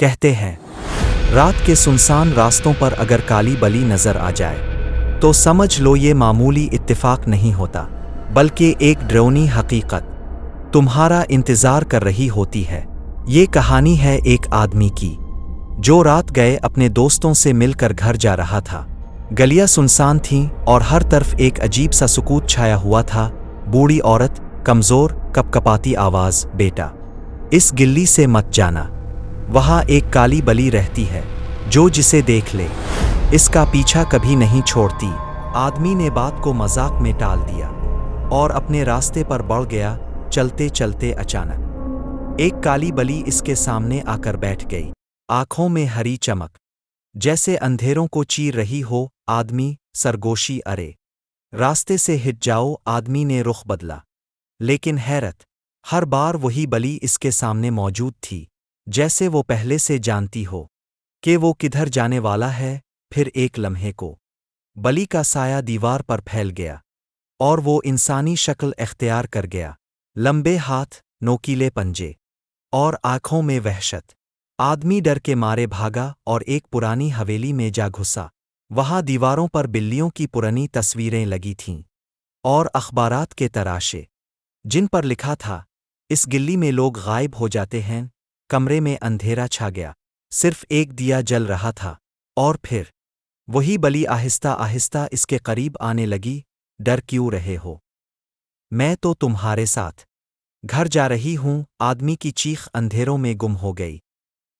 کہتے ہیں رات کے سنسان راستوں پر اگر کالی بلی نظر آ جائے تو سمجھ لو یہ معمولی اتفاق نہیں ہوتا بلکہ ایک ڈراؤنی حقیقت تمہارا انتظار کر رہی ہوتی ہے۔ یہ کہانی ہے ایک آدمی کی جو رات گئے اپنے دوستوں سے مل کر گھر جا رہا تھا۔ گلیاں سنسان تھیں اور ہر طرف ایک عجیب سا سکوت چھایا ہوا تھا۔ بوڑھی عورت، کمزور کپکپاتی آواز، بیٹا اس گلی سے مت جانا، وہاں ایک کالی بلی رہتی ہے جو جسے دیکھ لے اس کا پیچھا کبھی نہیں چھوڑتی۔ آدمی نے بات کو مذاق میں ٹال دیا اور اپنے راستے پر بڑھ گیا۔ چلتے چلتے اچانک ایک کالی بلی اس کے سامنے آ کر بیٹھ گئی، آنکھوں میں ہری چمک جیسے اندھیروں کو چیر رہی ہو۔ آدمی سرگوشی، ارے راستے سے ہٹ جاؤ۔ آدمی نے رخ بدلا، لیکن حیرت، ہر بار وہی بلی اس کے سامنے موجود تھی، جیسے وہ پہلے سے جانتی ہو کہ وہ کدھر جانے والا ہے۔ پھر ایک لمحے کو بلی کا سایہ دیوار پر پھیل گیا اور وہ انسانی شکل اختیار کر گیا، لمبے ہاتھ، نوکیلے پنجے اور آنکھوں میں وحشت۔ آدمی ڈر کے مارے بھاگا اور ایک پرانی حویلی میں جا گھسا۔ وہاں دیواروں پر بلیوں کی پرانی تصویریں لگی تھیں اور اخبارات کے تراشے جن پر لکھا تھا اس گلی میں لوگ غائب ہو جاتے ہیں۔ کمرے میں اندھیرا چھا گیا، صرف ایک دیا جل رہا تھا، اور پھر وہی بلی آہستہ آہستہ اس کے قریب آنے لگی۔ ڈر کیوں رہے ہو؟ میں تو تمہارے ساتھ گھر جا رہی ہوں۔ آدمی کی چیخ اندھیروں میں گم ہو گئی۔